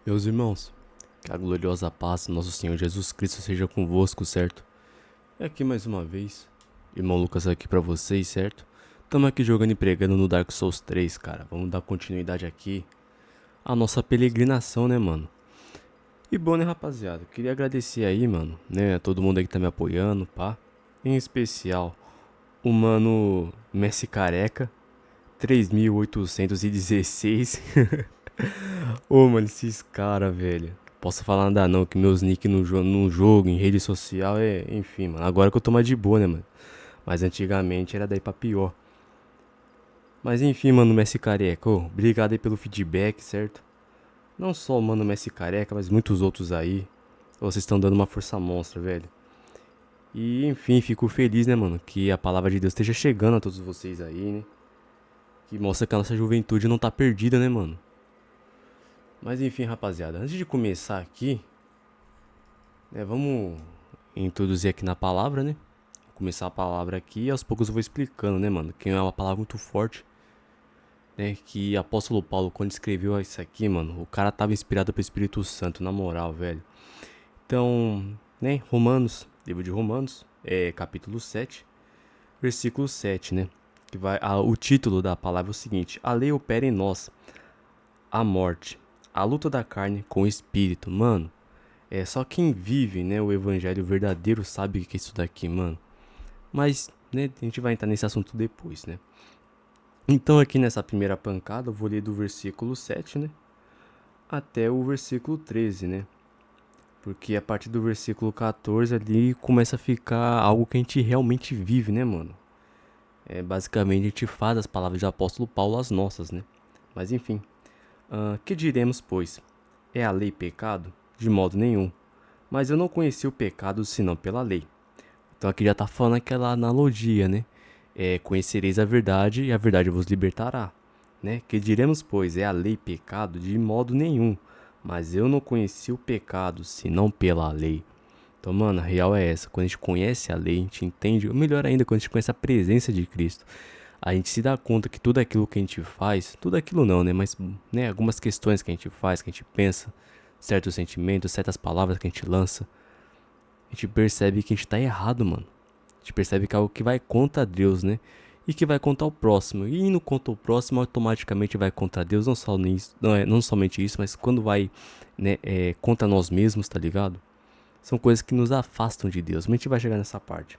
Meus irmãos, que a gloriosa paz do nosso Senhor Jesus Cristo seja convosco, certo? É aqui mais uma vez, irmão Lucas aqui pra vocês, certo? Tamo aqui jogando e pregando no Dark Souls 3, cara. Vamos dar continuidade aqui à nossa peregrinação, né, mano? E bom, né, rapaziada? Queria agradecer aí, mano, né, a todo mundo aí que tá me apoiando, pá. Em especial, o mano Messi Careca, 3816. Ô, mano, esses caras, velho. Posso falar nada não, que meus nick no jogo, em rede social, enfim, mano. Agora que eu tô mais de boa, né, mano? Mas antigamente era daí pra pior. Mas enfim, mano, Messi Careca, ô, obrigado aí pelo feedback, certo? Não só o mano Messi Careca, mas muitos outros aí. Vocês estão dando uma força monstra, velho. E enfim, fico feliz, né, mano, que a palavra de Deus esteja chegando a todos vocês aí, né? Que mostra que a nossa juventude não tá perdida, né, mano? Mas enfim, rapaziada, antes de começar aqui, né, vamos introduzir aqui na palavra, né? Vou começar a palavra aqui e aos poucos eu vou explicando, né, mano? Que é uma palavra muito forte, né? Que apóstolo Paulo, quando escreveu isso aqui, mano, o cara tava inspirado pelo Espírito Santo, na moral, velho. Então, né, Romanos, livro de Romanos, capítulo 7, versículo 7, né? Que vai, o título da palavra é o seguinte: a lei opera em nós, a morte, a luta da carne com o espírito, mano. É só quem vive, né, o evangelho verdadeiro sabe o que é isso daqui, mano. Mas, né, a gente vai entrar nesse assunto depois, né? Então, aqui nessa primeira pancada, eu vou ler do versículo 7, né? Até o versículo 13, né? Porque a partir do versículo 14 ali começa a ficar algo que a gente realmente vive, né, mano? Basicamente a gente faz as palavras do apóstolo Paulo as nossas, né? Mas enfim. Que diremos, pois? É a lei pecado? De modo nenhum. Mas eu não conheci o pecado senão pela lei. Então aqui já tá falando aquela analogia, né? Conhecereis a verdade e a verdade vos libertará, né? Que diremos, pois, é a lei pecado? De modo nenhum. Mas eu não conheci o pecado senão pela lei. Então, mano, a real é essa. Quando a gente conhece a lei, a gente entende, ou melhor ainda, quando a gente conhece a presença de Cristo, a gente se dá conta que tudo aquilo que a gente faz, tudo aquilo não, né? Mas, né, algumas questões que a gente faz, que a gente pensa, certos sentimentos, certas palavras que a gente lança, a gente percebe que a gente tá errado, mano. A gente percebe que é algo que vai contra Deus, né? E que vai contra o próximo. E indo contra o próximo, automaticamente vai contra Deus. Não, só nisso, não somente isso, mas quando vai, né, contra nós mesmos, tá ligado? São coisas que nos afastam de Deus. Mas a gente vai chegar nessa parte.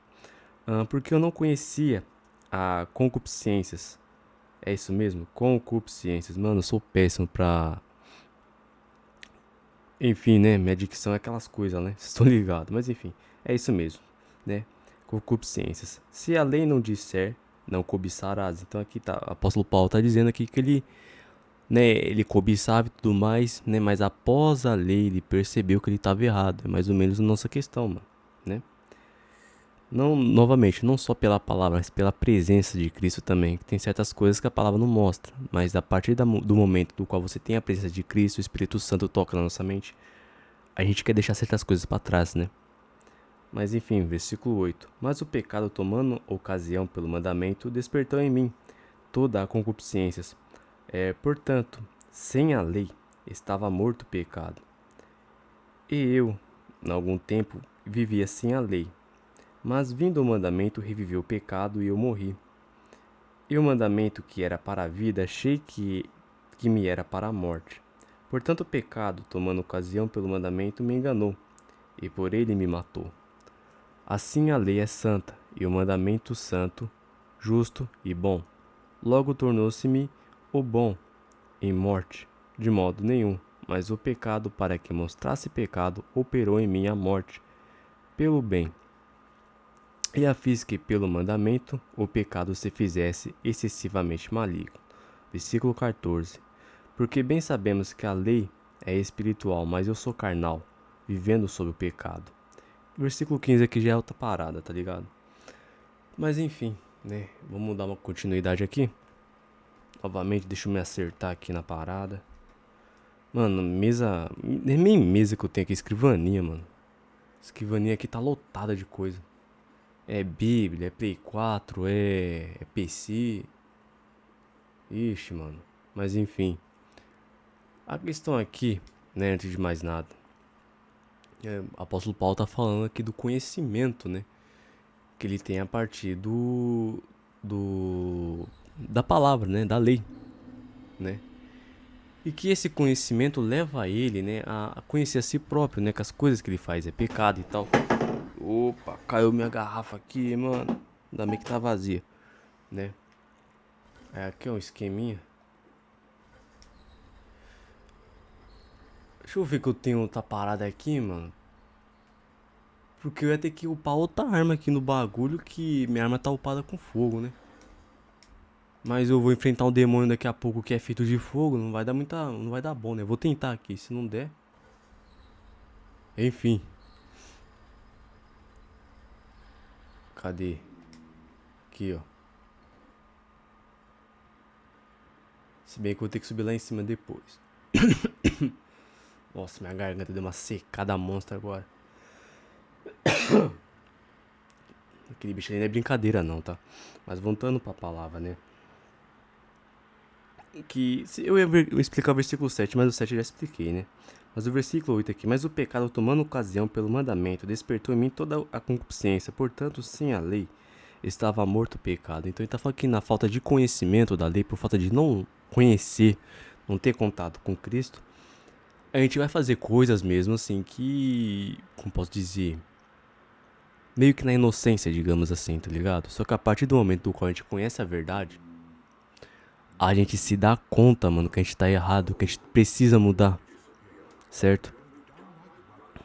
Porque eu não conhecia a concupiscências. É isso mesmo? Concupiscências. Mano, eu sou péssimo pra. Enfim, né? Minha dicção é aquelas coisas, né? Vocês estão ligados. Mas enfim, é isso mesmo, né? Concupiscências. Se a lei não disser, não cobiçarás. Então aqui tá, o apóstolo Paulo tá dizendo aqui que ele, né, ele cobiçava e tudo mais, né, mas após a lei ele percebeu que ele estava errado. É mais ou menos a nossa questão, mano, né? Não, novamente, não só pela palavra, mas pela presença de Cristo também, que tem certas coisas que a palavra não mostra, mas a partir do momento do qual você tem a presença de Cristo, o Espírito Santo toca na nossa mente, a gente quer deixar certas coisas para trás, né? Mas enfim, versículo 8. Mas o pecado, tomando ocasião pelo mandamento, despertou em mim toda a concupiscências. Portanto, sem a lei, estava morto o pecado. E eu, em algum tempo, vivia sem a lei. Mas vindo o mandamento, reviveu o pecado e eu morri. E o mandamento que era para a vida, achei que me era para a morte. Portanto, o pecado, tomando ocasião pelo mandamento, me enganou, e por ele me matou. Assim a lei é santa, e o mandamento santo, justo e bom. Logo tornou-se-me o bom em morte, de modo nenhum, mas o pecado, para que mostrasse pecado, operou em mim a morte, pelo bem. E a fiz que, pelo mandamento, o pecado se fizesse excessivamente maligno. Versículo 14. Porque bem sabemos que a lei é espiritual, mas eu sou carnal, vivendo sob o pecado. Versículo 15 aqui já é outra parada, tá ligado? Mas enfim, né? Vamos dar uma continuidade aqui. Novamente, deixa eu me acertar aqui na parada. Mano, mesa. Nem mesa que eu tenho aqui, escrivaninha, mano. Escrivaninha aqui tá lotada de coisa. É Bíblia, é Play 4, é PC. Ixi, mano. Mas enfim. A questão aqui né? Antes de mais nada. O apóstolo Paulo tá falando aqui do conhecimento, né? Que ele tem a partir da palavra, né? Da lei, né? E que esse conhecimento leva a ele, né? A conhecer a si próprio, né? Que as coisas que ele faz é pecado e tal. Opa, caiu minha garrafa aqui, mano. Ainda bem que tá vazia, né? Aqui é um esqueminha. Deixa eu ver que eu tenho outra parada aqui, mano. Porque eu ia ter que upar outra arma aqui no bagulho, que minha arma tá upada com fogo, né? Mas eu vou enfrentar um demônio daqui a pouco que é feito de fogo, não vai dar muita, não vai dar bom, né? Vou tentar aqui, se não der. Enfim. Cadê? Aqui, ó. Se bem que eu vou ter que subir lá em cima depois. Nossa, minha garganta deu uma secada monstra agora. Aquele bicho ali não é brincadeira não, tá? Mas voltando pra palavra, né? Que eu ia explicar o versículo 7, mas o 7 eu já expliquei, né? Mas o versículo 8 aqui: mas o pecado, tomando ocasião pelo mandamento, despertou em mim toda a concupiscência. Portanto, sem a lei, estava morto o pecado. Então ele tá falando que na falta de conhecimento da lei, por falta de não conhecer, não ter contato com Cristo, a gente vai fazer coisas mesmo assim que, como posso dizer, meio que na inocência, digamos assim, tá ligado? Só que a partir do momento do qual a gente conhece a verdade, a gente se dá conta, mano, que a gente tá errado, que a gente precisa mudar, certo?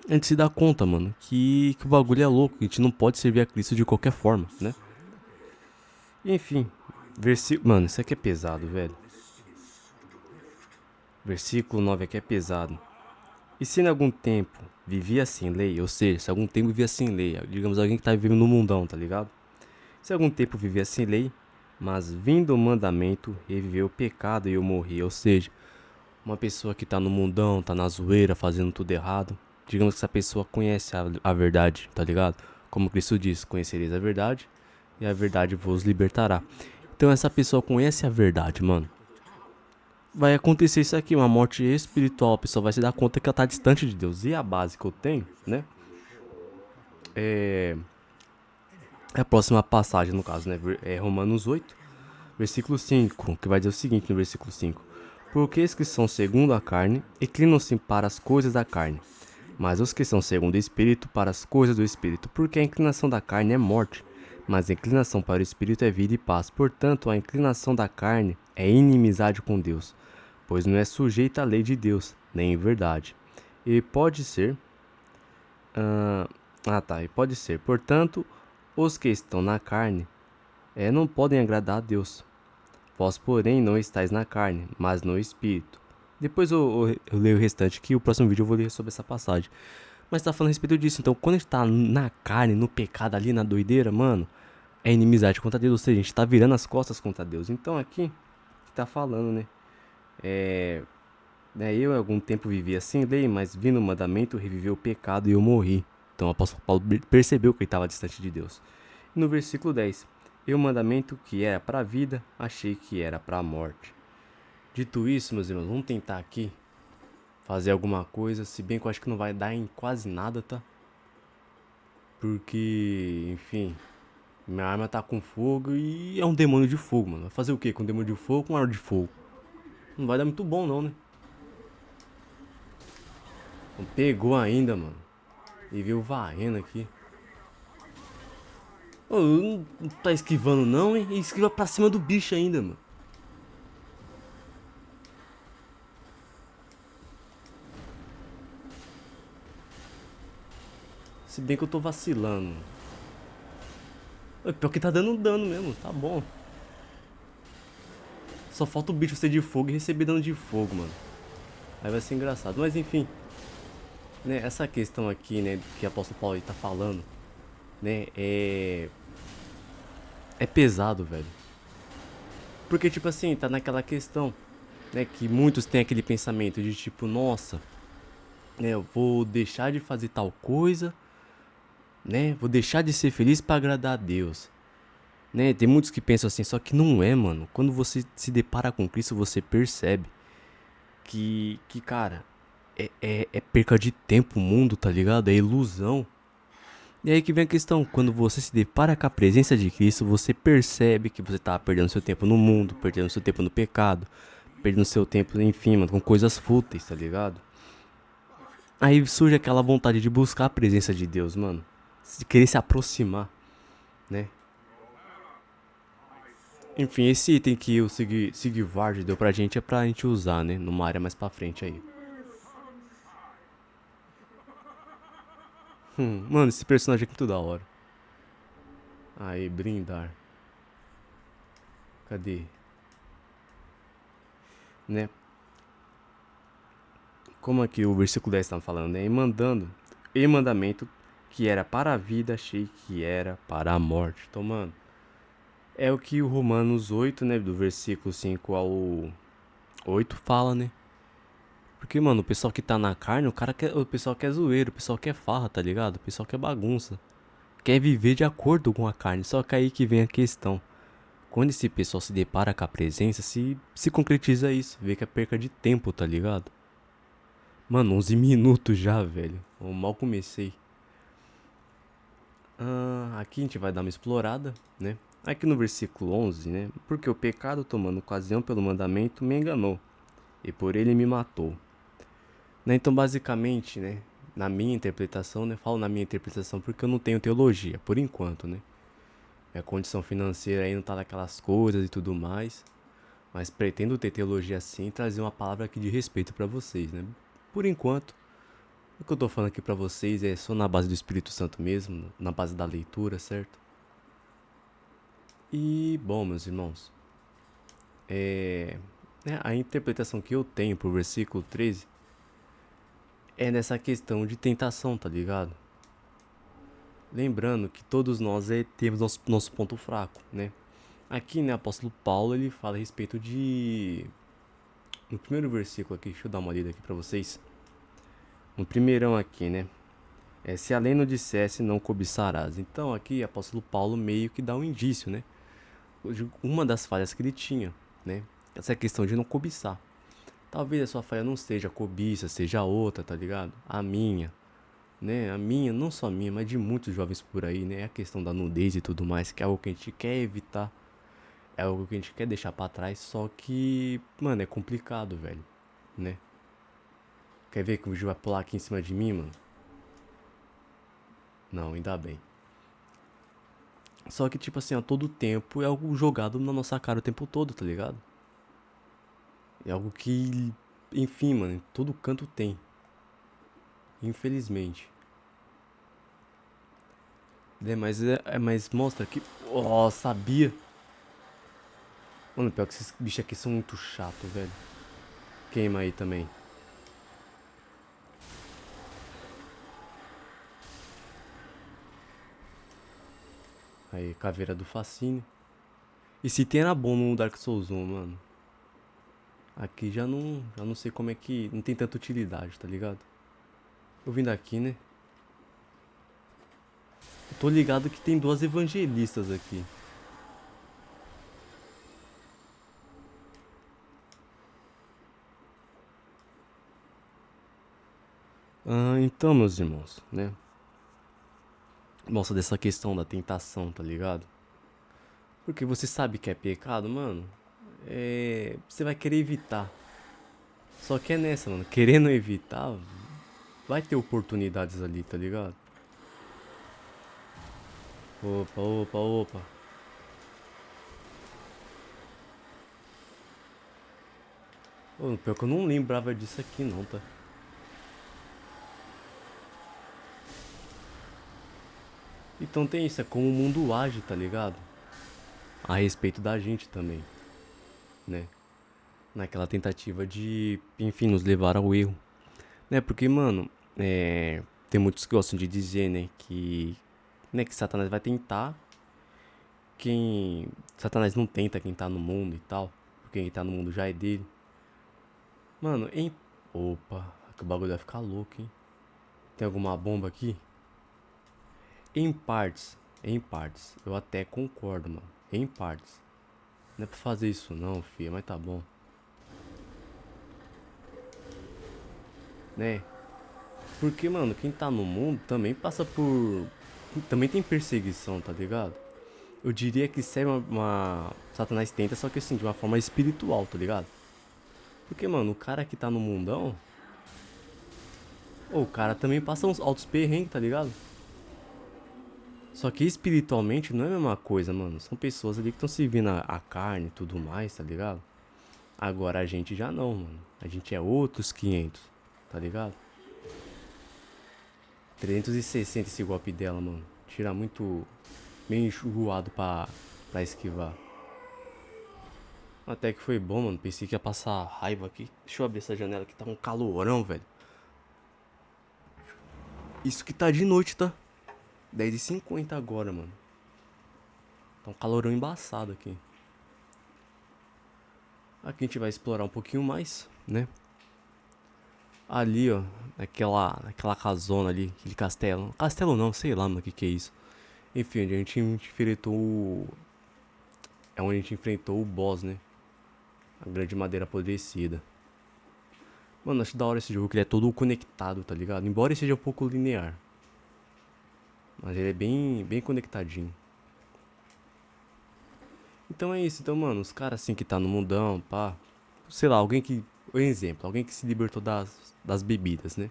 A gente se dá conta, mano, que o bagulho é louco, que a gente não pode servir a Cristo de qualquer forma, né? Enfim, versículo. Mano, isso aqui é pesado, velho. Versículo 9 aqui é pesado. E se em algum tempo vivia sem lei, ou seja, se algum tempo vivia sem lei, digamos alguém que tá vivendo no mundão, tá ligado? Se algum tempo vivia sem lei, mas vindo o mandamento, reviveu o pecado e eu morri, ou seja, uma pessoa que tá no mundão, tá na zoeira, fazendo tudo errado, digamos que essa pessoa conhece a verdade, tá ligado? Como Cristo diz, conhecereis a verdade e a verdade vos libertará. Então essa pessoa conhece a verdade, mano. Vai acontecer isso aqui, uma morte espiritual, a pessoa vai se dar conta que ela tá distante de Deus. E a base que eu tenho, né? É a próxima passagem, no caso, né? É Romanos 8, versículo 5, que vai dizer o seguinte no versículo 5: porque os que são segundo a carne inclinam-se para as coisas da carne, mas os que são segundo o Espírito para as coisas do Espírito. Porque a inclinação da carne é morte, mas a inclinação para o Espírito é vida e paz. Portanto, a inclinação da carne é inimizade com Deus, pois não é sujeita à lei de Deus, nem em verdade. E pode ser... e pode ser. Portanto, os que estão na carne não podem agradar a Deus. Vós, porém, não estáis na carne, mas no Espírito. Depois eu leio o restante, que o próximo vídeo eu vou ler sobre essa passagem. Mas tá falando a respeito disso. Então, quando a gente tá na carne, no pecado ali, na doideira, mano, é inimizade contra Deus. Ou seja, a gente tá virando as costas contra Deus. Então, aqui, que tá falando, né? Eu, em algum tempo, vivia sem lei, mas vindo o mandamento, reviveu o pecado e eu morri. Então, o apóstolo Paulo percebeu que ele estava distante de Deus. E no versículo 10: e o mandamento que era para a vida, achei que era para a morte. Dito isso, meus irmãos, vamos tentar aqui fazer alguma coisa, se bem que eu acho que não vai dar em quase nada, tá? Porque, enfim, minha arma tá com fogo e é um demônio de fogo, mano. Vai fazer o que com um demônio de fogo com uma arma de fogo? Não vai dar muito bom não, né? Não pegou ainda, mano. E veio varrendo aqui. Ô, não tá esquivando não, hein? E esquiva pra cima do bicho ainda, mano. Se bem que eu tô vacilando. Pior que tá dando dano mesmo, tá bom. Só falta o bicho ser de fogo e receber dano de fogo, mano. Aí vai ser engraçado. Mas enfim, né, essa questão aqui, né, que o apóstolo Paulo tá falando, né, é pesado, velho. Porque, tipo assim, tá naquela questão, né, que muitos têm aquele pensamento de tipo, nossa, né, eu vou deixar de fazer tal coisa, né, vou deixar de ser feliz pra agradar a Deus. Né, tem muitos que pensam assim, só que não é, mano. Quando você se depara com Cristo, você percebe que cara, É perca de tempo o mundo, tá ligado? É ilusão. E aí que vem a questão, quando você se depara com a presença de Cristo, você percebe que você tá perdendo seu tempo no mundo, perdendo seu tempo no pecado, perdendo seu tempo, enfim, mano, com coisas fúteis, tá ligado? Aí surge aquela vontade de buscar a presença de Deus, mano. De querer se aproximar, né? Enfim, esse item que o Sigvard deu pra gente é pra gente usar, né? Numa área mais pra frente aí. Mano, esse personagem é muito da hora. Aí, brindar. Cadê? Né? Como aqui o versículo 10 tá falando, né? E mandamento que era para a vida, achei que era para a morte. Então, mano, é o que o Romanos 8, né? Do versículo 5 ao 8 fala, né? Porque, mano, o pessoal que tá na carne, o pessoal quer zoeiro, o pessoal quer farra, tá ligado? O pessoal quer bagunça. Quer viver de acordo com a carne. Só que aí que vem a questão. Quando esse pessoal se depara com a presença, se concretiza isso. Vê que é perca de tempo, tá ligado? Mano, 11 minutos já, velho. Eu mal comecei. Aqui a gente vai dar uma explorada, né? Aqui no versículo 11, né? Porque o pecado, tomando ocasião pelo mandamento, me enganou. E por ele me matou. Né? Então, basicamente, né? Na minha interpretação, né? Falo na minha interpretação porque eu não tenho teologia, por enquanto, né? Minha condição financeira aí não tá naquelas coisas e tudo mais. Mas pretendo ter teologia sim e trazer uma palavra aqui de respeito pra vocês, né? Por enquanto, o que eu tô falando aqui pra vocês é só na base do Espírito Santo mesmo, na base da leitura, certo? E, bom, meus irmãos, a interpretação que eu tenho pro versículo 13 é nessa questão de tentação, tá ligado? Lembrando que todos nós temos nosso ponto fraco, né? Aqui, né, o apóstolo Paulo, ele fala a respeito de... No primeiro versículo aqui, deixa eu dar uma lida aqui pra vocês. No primeirão aqui, né? Se a lei não dissesse, não cobiçarás. Então aqui, o apóstolo Paulo meio que dá um indício, né? Uma das falhas que ele tinha, né? Essa questão de não cobiçar. Talvez a sua falha não seja a cobiça, seja outra, tá ligado? A minha, né? A minha, não só a minha, mas de muitos jovens por aí, né? A questão da nudez e tudo mais, que é algo que a gente quer evitar, é algo que a gente quer deixar pra trás, só que, mano, é complicado, velho, né? Quer ver que o vídeo vai pular aqui em cima de mim, mano? Não, ainda bem. Só que, tipo assim, a todo tempo é algo jogado na nossa cara o tempo todo, tá ligado? É algo que, enfim, mano, em todo canto tem. Infelizmente. Mas mostra que. Oh, sabia. Mano, pior que esses bichos aqui são muito chatos, velho. Queima aí também. Aí, caveira do fascínio. E se tem era bom no Dark Souls 1, mano. Aqui já não sei como é que. Não tem tanta utilidade, tá ligado? Eu vim daqui, né? Eu tô ligado que tem duas evangelistas aqui. Então, meus irmãos, né? Mostra dessa questão da tentação, tá ligado? Porque você sabe que é pecado, mano. Você vai querer evitar. Só que é nessa, mano. Querendo evitar, vai ter oportunidades ali, tá ligado? Opa, opa, opa. Ô, pior que eu não lembrava disso aqui não, tá? Então tem isso, é como o mundo age, tá ligado? A respeito da gente também, né? Naquela tentativa de, enfim, nos levar ao erro. Né? Porque, mano, tem muitos que gostam de dizer, né, que Satanás vai tentar quem. Satanás não tenta quem tá no mundo e tal. Porque quem tá no mundo já é dele. Mano, em. Opa, que o bagulho vai ficar louco, hein? Tem alguma bomba aqui? Em partes. Em partes. Eu até concordo, mano. Em partes. Não é pra fazer isso não, filha, mas tá bom. né? Porque, mano, quem tá no mundo também passa por. Também tem perseguição, tá ligado? Eu diria que isso é Satanás tenta, só que assim, de uma forma espiritual, tá ligado? Porque, mano, o cara que tá no mundão. Ou o cara também passa uns altos perrengues, tá ligado? Só que espiritualmente não é a mesma coisa, mano. São pessoas ali que estão servindo a carne e tudo mais, tá ligado? Agora a gente já não, mano. A gente é outros 500, tá ligado? 360 esse golpe dela, mano. Tira muito. Meio enxurrado pra esquivar. Até que foi bom, mano. Pensei que ia passar raiva aqui. Deixa eu abrir essa janela que tá um calorão, velho. Isso que tá de noite, tá? 10h50 agora, mano. Tá um calorão embaçado aqui. Aqui a gente vai explorar um pouquinho mais, né? Ali, ó, naquela casona ali, aquele castelo. Castelo não, sei lá, mano, o que é isso. Enfim, onde a gente enfrentou É onde a gente enfrentou o boss, né? A grande madeira apodrecida. Mano, acho da hora esse jogo, que ele é todo conectado, tá ligado? Embora ele seja um pouco linear. Mas ele é bem conectadinho. Então é isso, então, mano, os caras assim que tá no mundão, pá. Sei lá, alguém que. Um exemplo, alguém que se libertou das bebidas, né?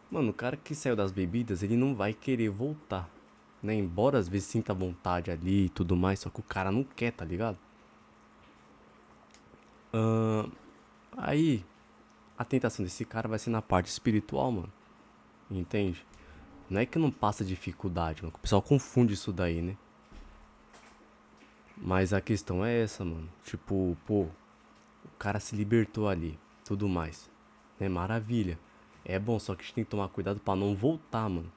Mano, o cara que saiu das bebidas, ele não vai querer voltar, né? Embora às vezes sinta vontade ali e tudo mais, só que o cara não quer, tá ligado? Aí, a tentação desse cara vai ser na parte espiritual, mano. Entende? Não é que não passa dificuldade, mano. O pessoal confunde isso daí, né? Mas a questão é essa, mano. Tipo, pô, o cara se libertou ali, tudo mais. É maravilha. É bom, só que a gente tem que tomar cuidado pra não voltar, mano.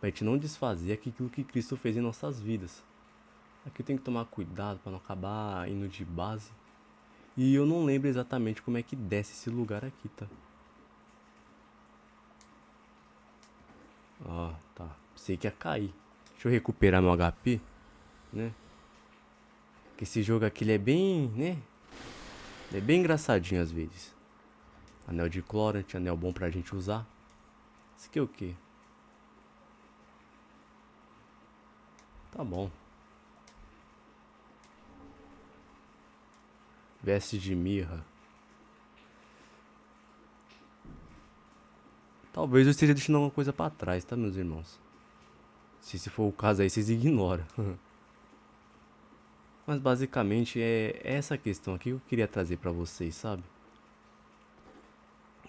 Pra gente não desfazer aquilo que Cristo fez em nossas vidas. Aqui tem que tomar cuidado pra não acabar indo de base. E eu não lembro exatamente como é que desce esse lugar aqui, tá? Ó, tá. Pensei que ia cair. Deixa eu recuperar meu HP, né? Que esse jogo aqui ele é bem, né? Ele é bem engraçadinho às vezes. Anel de Clorant, anel bom pra gente usar. Isso aqui é o quê? Tá bom. Veste de mirra. Talvez eu esteja deixando alguma coisa pra trás, tá, meus irmãos? Se for o caso aí, vocês ignoram. Mas basicamente é essa questão aqui que eu queria trazer pra vocês, sabe?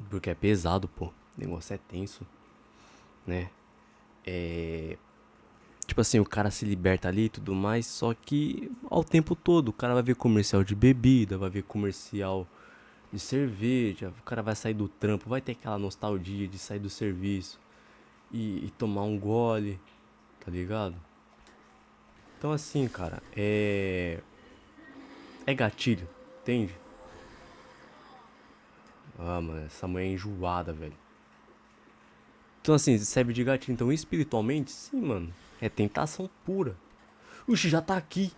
Porque é pesado, pô. O negócio é tenso, né? É. Tipo assim, o cara se liberta ali e tudo mais, só que ao tempo todo o cara vai ver comercial de bebida, vai ver comercial de cerveja, o cara vai sair do trampo, vai ter aquela nostalgia de sair do serviço e tomar um gole, tá ligado? Então assim, cara, é gatilho, entende? Ah, mano, essa mulher é enjoada, velho. Então assim, serve de gatilho. Então espiritualmente, sim, mano, é tentação pura. Oxi, já tá aqui.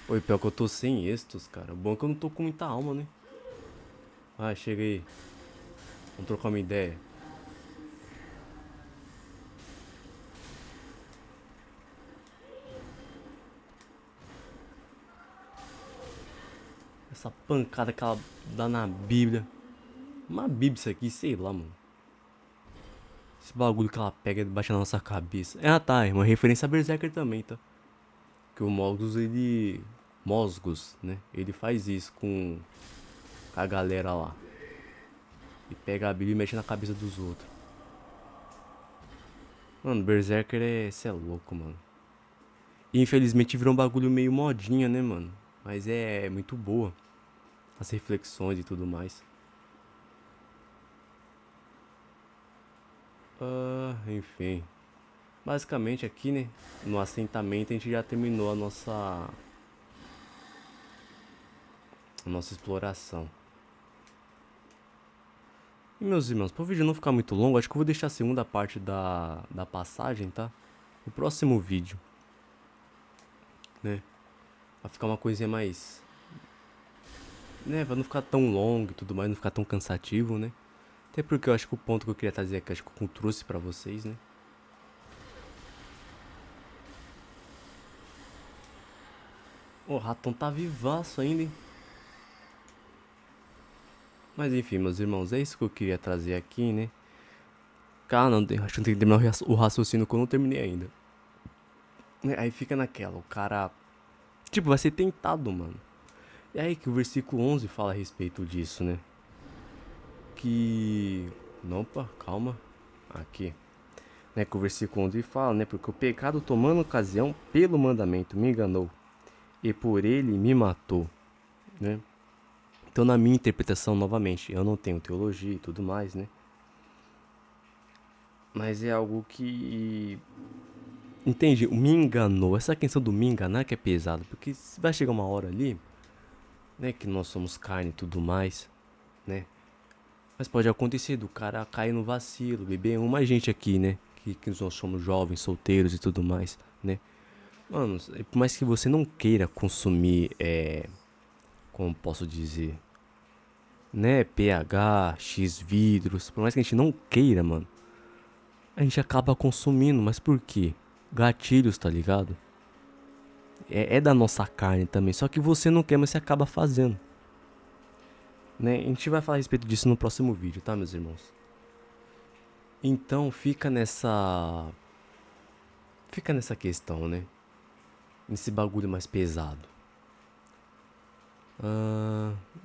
Oi, pior que eu tô sem êxtos, cara. Bom é que eu não tô com muita alma, né? Ah, chega aí. Vamos trocar uma ideia. Essa pancada que ela dá na Bíblia. Uma Bíblia isso aqui, sei lá, mano. Esse bagulho que ela pega e bate na nossa cabeça. Ah, tá. É uma referência a Berserker também, tá? Que o Morgus, ele. Mosgus, né? Ele faz isso com a galera lá. E pega a Bíblia e mexe na cabeça dos outros. Mano, Berserker é. Cê é louco, mano. E infelizmente virou um bagulho meio modinha, né, mano? Mas é muito boa. As reflexões e tudo mais. Enfim. Basicamente aqui, né? No assentamento a gente já terminou a nossa exploração. E meus irmãos, para o vídeo não ficar muito longo, acho que eu vou deixar a segunda parte da passagem, tá? No próximo vídeo, né? Vai ficar uma coisinha mais. né? Pra não ficar tão longo e tudo mais, não ficar tão cansativo, né? Até porque eu acho que o ponto que eu queria trazer aqui, acho que eu trouxe pra vocês, né? O ratão tá vivaço ainda, hein? Mas enfim, meus irmãos, é isso que eu queria trazer aqui, né? Cara, não, acho que eu tenho que terminar o raciocínio que eu não terminei ainda. Aí fica naquela, o cara, tipo, vai ser tentado, mano. E aí que o versículo 11 fala a respeito disso, né? Que... Não, opa, calma. Aqui. Né, que o versículo 11 fala, né? Porque o pecado tomando ocasião pelo mandamento me enganou. E por ele me matou, né? Então na minha interpretação, novamente, eu não tenho teologia e tudo mais, né? Mas é algo que... Entende? Me enganou. Essa questão do me enganar que é pesado. Porque vai chegar uma hora ali, né? Que nós somos carne e tudo mais, né? Mas pode acontecer do cara cair no vacilo, beber uma gente aqui, né? Que nós somos jovens, solteiros e tudo mais, né? Mano, por mais que você não queira consumir, como posso dizer, né? pH, X vidros, por mais que a gente não queira, mano, a gente acaba consumindo, mas por quê? Gatilhos, tá ligado? É da nossa carne também, só que você não quer, mas você acaba fazendo, né? A gente vai falar a respeito disso no próximo vídeo, tá, meus irmãos? Então fica nessa questão, né? Nesse bagulho mais pesado.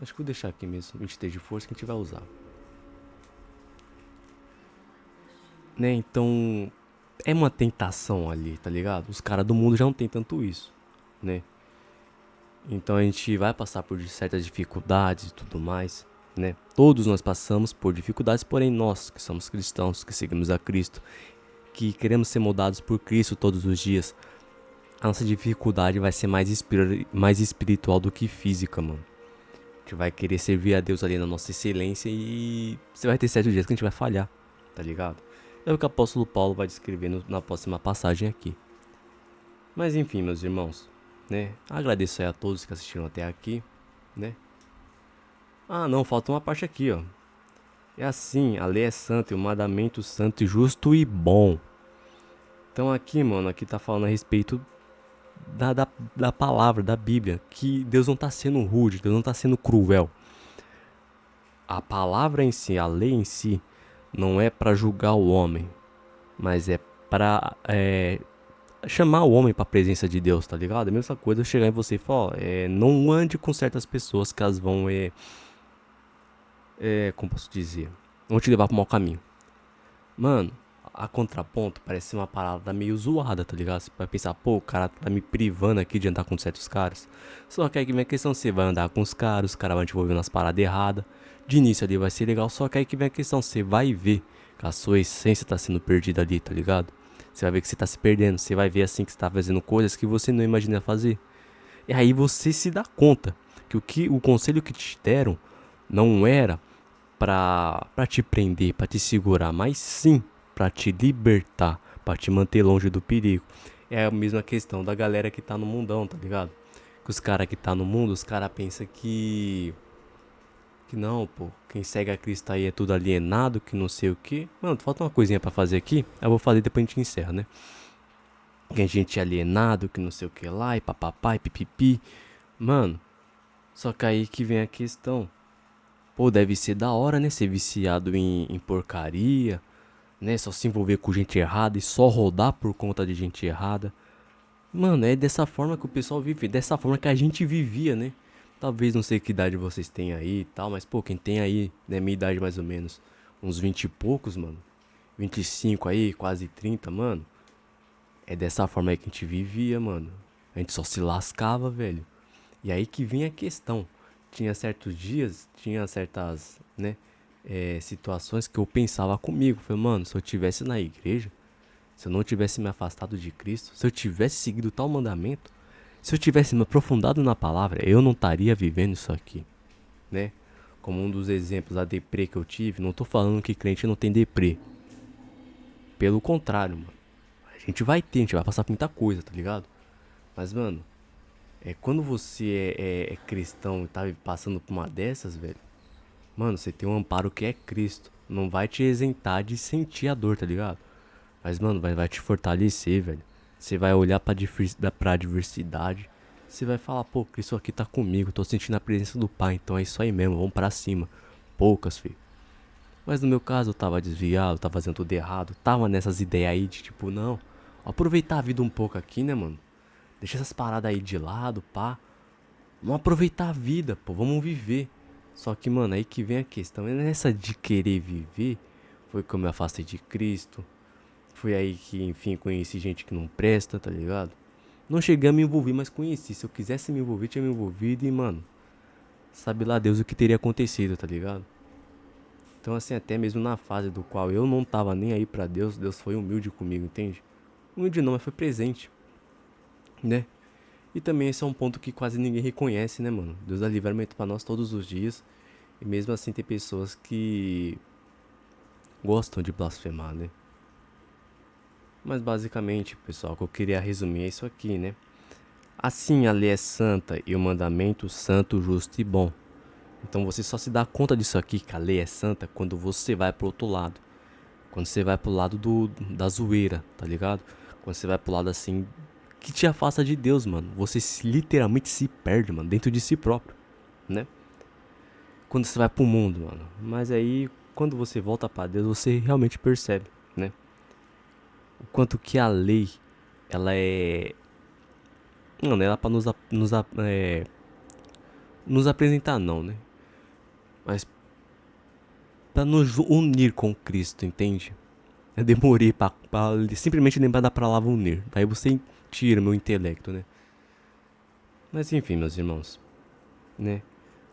Acho que vou deixar aqui mesmo, 23 de força que a gente vai usar. Né, então é uma tentação ali, tá ligado? Os caras do mundo já não tem tanto isso, né? Então a gente vai passar por certas dificuldades e tudo mais, né? Todos nós passamos por dificuldades, porém nós que somos cristãos, que seguimos a Cristo, que queremos ser moldados por Cristo todos os dias, a nossa dificuldade vai ser mais espiritual do que física, mano. A gente vai querer servir a Deus ali na nossa excelência e você vai ter certos dias que a gente vai falhar, tá ligado? É o que o apóstolo Paulo vai descrever na próxima passagem aqui. Mas enfim, meus irmãos, né? Agradeço aí a todos que assistiram até aqui, né? Ah, não, falta uma parte aqui, ó. É assim, a lei é santa e o mandamento santo e justo e bom. Então aqui, mano, aqui tá falando a respeito da palavra, da Bíblia, que Deus não tá sendo rude, Deus não tá sendo cruel. A palavra em si, a lei em si, não é pra julgar o homem, mas é pra chamar o homem pra presença de Deus, tá ligado? É a mesma coisa eu chegar em você e falar, ó, não ande com certas pessoas que elas vão, como posso dizer, vão te levar pro mau caminho. Mano, a contraponto parece uma parada meio zoada, tá ligado? Você vai pensar, pô, o cara tá me privando aqui de andar com certos caras. Só que aí que vem a questão, você vai andar com os caras vão te envolver nas paradas erradas. De início ali vai ser legal, só que aí que vem a questão, você vai ver que a sua essência tá sendo perdida ali, tá ligado? Você vai ver que você tá se perdendo, você vai ver assim que você tá fazendo coisas que você não imagina fazer. E aí você se dá conta que o conselho que te deram não era pra te prender, pra te segurar, mas sim pra te libertar, pra te manter longe do perigo. É a mesma questão da galera que tá no mundão, tá ligado? Que os caras que tá no mundo, os caras pensam que não, pô, quem segue a Cristo aí é tudo alienado, que não sei o que. Mano, falta uma coisinha pra fazer aqui, eu vou fazer e depois a gente encerra, né? Que a gente é alienado, que não sei o que lá, e papapá, e pipipi. Mano, só que aí que vem a questão. Pô, deve ser da hora, né? Ser viciado em porcaria, né? Só se envolver com gente errada e só rodar por conta de gente errada. Mano, é dessa forma que o pessoal vive, dessa forma que a gente vivia, né? Talvez não sei que idade vocês têm aí e tal, mas pô, quem tem aí, né, minha idade mais ou menos, uns 20 e poucos, mano. 25 aí, quase 30, mano. É dessa forma aí que a gente vivia, mano. A gente só se lascava, velho. E aí que vinha a questão. Tinha certos dias, tinha certas, né, situações que eu pensava comigo. Falei, mano, se eu tivesse na igreja, se eu não tivesse me afastado de Cristo, se eu tivesse seguido tal mandamento, se eu tivesse me aprofundado na palavra, eu não estaria vivendo isso aqui, né? Como um dos exemplos, a deprê que eu tive, não tô falando que crente não tem deprê. Pelo contrário, mano. A gente vai passar por muita coisa, tá ligado? Mas, mano, Quando você é cristão e tá passando por uma dessas, velho, mano, você tem um amparo que é Cristo. Não vai te isentar de sentir a dor, tá ligado? Mas, mano, vai te fortalecer, velho. Você vai olhar pra adversidade. Você vai falar, pô, Cristo aqui tá comigo. Tô sentindo a presença do Pai. Então é isso aí mesmo, vamos pra cima. Poucas, filho. Mas no meu caso, eu tava desviado, tava fazendo tudo errado. Tava nessas ideias aí de tipo, não, aproveitar a vida um pouco aqui, né, mano? Deixa essas paradas aí de lado, pá. Vamos aproveitar a vida, pô, vamos viver. Só que, mano, aí que vem a questão. É nessa de querer viver, foi que eu me afastei de Cristo. Foi aí que, enfim, conheci gente que não presta, tá ligado? Não cheguei a me envolver, mas conheci. Se eu quisesse me envolver, tinha me envolvido e, mano, sabe lá Deus o que teria acontecido, tá ligado? Então, assim, até mesmo na fase do qual eu não tava nem aí pra Deus, Deus foi humilde comigo, entende? Humilde não, mas foi presente, né? E também esse é um ponto que quase ninguém reconhece, né, mano? Deus dá livramento pra nós todos os dias. E mesmo assim tem pessoas que gostam de blasfemar, né? Mas basicamente, pessoal, o que eu queria resumir é isso aqui, né? Assim a lei é santa e o mandamento santo, justo e bom. Então você só se dá conta disso aqui, que a lei é santa, quando você vai pro outro lado. Quando você vai pro lado da zoeira, tá ligado? Quando você vai pro lado assim, que te afasta de Deus, mano. Você literalmente se perde, mano, dentro de si próprio, né? Quando você vai pro mundo, mano. Mas aí, quando você volta pra Deus, você realmente percebe, né? O quanto que a lei, ela é... Não, não é ela pra nos apresentar, não, né? Mas pra nos unir com Cristo, entende? Eu demorei pra simplesmente lembrar da palavra unir. Daí você tira meu intelecto, né? Mas enfim, meus irmãos, né?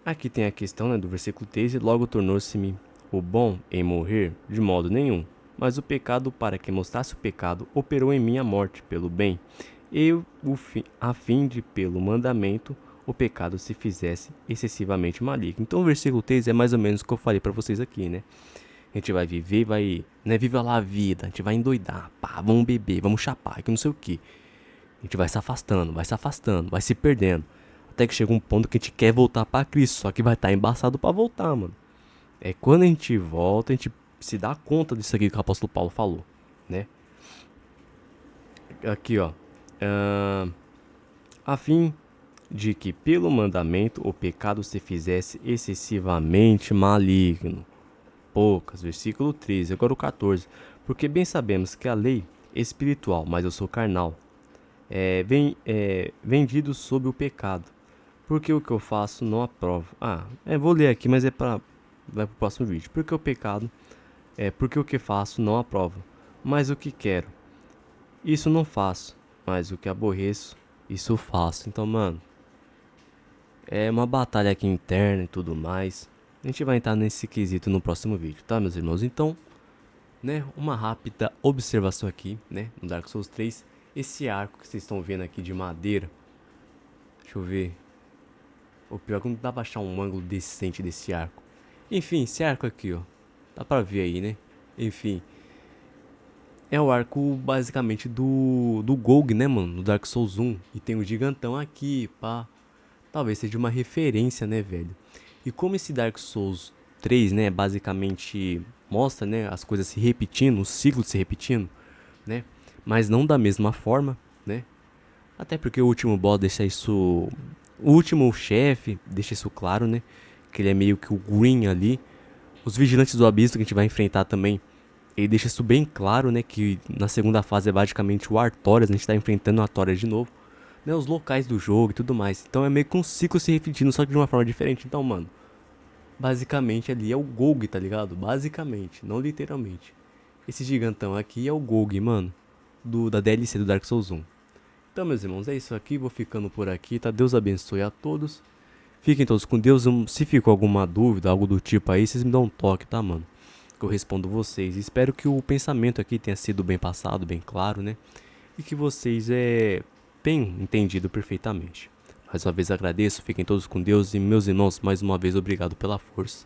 Aqui tem a questão, né, do versículo 3: e logo tornou-se-me o bom em morrer de modo nenhum. Mas o pecado, para que mostrasse o pecado, operou em mim a morte pelo bem. A fim de, pelo mandamento, o pecado se fizesse excessivamente maligno. Então o versículo 3 é mais ou menos o que eu falei pra vocês aqui, né? A gente vai viver, vai, né, viva lá a vida, a gente vai endoidar, pá, vamos beber, vamos chapar, que não sei o que. A gente vai se afastando, vai se perdendo. Até que chega um ponto que a gente quer voltar pra Cristo, só que vai estar embaçado pra voltar, mano. É quando a gente volta, a gente se dá conta disso aqui que o apóstolo Paulo falou, né? Aqui, ó. A fim de que pelo mandamento o pecado se fizesse excessivamente maligno. Poucas, versículo 13, agora o 14. Porque bem sabemos que a lei é espiritual, mas eu sou carnal, vendido sob o pecado. Porque o que eu faço não aprovo. Vou ler aqui, mas vai pro próximo vídeo. Porque o pecado, porque o que faço não aprovo. Mas o que quero, isso não faço. Mas o que aborreço, isso faço. Então, mano, é uma batalha aqui interna e tudo mais. A gente vai entrar nesse quesito no próximo vídeo, tá, meus irmãos? Então, né, uma rápida observação aqui, né, no Dark Souls 3. Esse arco que vocês estão vendo aqui de madeira. Deixa eu ver. O pior é que não dá pra achar um ângulo decente desse arco. Enfim, esse arco aqui, ó. Dá pra ver aí, né? Enfim. É o arco basicamente do Golg, né, mano? No Dark Souls 1. E tem o gigantão aqui, pá. Talvez seja uma referência, né, velho? E como esse Dark Souls 3, né, basicamente mostra, né, as coisas se repetindo, o ciclo se repetindo, né? Mas não da mesma forma, né? Até porque o último boss deixa isso... O último chefe deixa isso claro, né? Que ele é meio que o Green ali. Os Vigilantes do Abismo que a gente vai enfrentar também, ele deixa isso bem claro, né? Que na segunda fase é basicamente o Artorias, a gente tá enfrentando o Artorias de novo, né? Os locais do jogo e tudo mais. Então é meio que um ciclo se repetindo, só que de uma forma diferente. Então, mano, basicamente ali é o Golg, tá ligado? Basicamente, não literalmente. Esse gigantão aqui é o Golg, mano, da DLC do Dark Souls 1. Então, meus irmãos, é isso aqui. Vou ficando por aqui, tá? Deus abençoe a todos. Fiquem todos com Deus. Se ficou alguma dúvida, algo do tipo aí, vocês me dão um toque, tá, mano? Que eu respondo vocês. Espero que o pensamento aqui tenha sido bem passado, bem claro, né? E que vocês tenham entendido perfeitamente. Mais uma vez agradeço. Fiquem todos com Deus. E, meus irmãos, mais uma vez, obrigado pela força.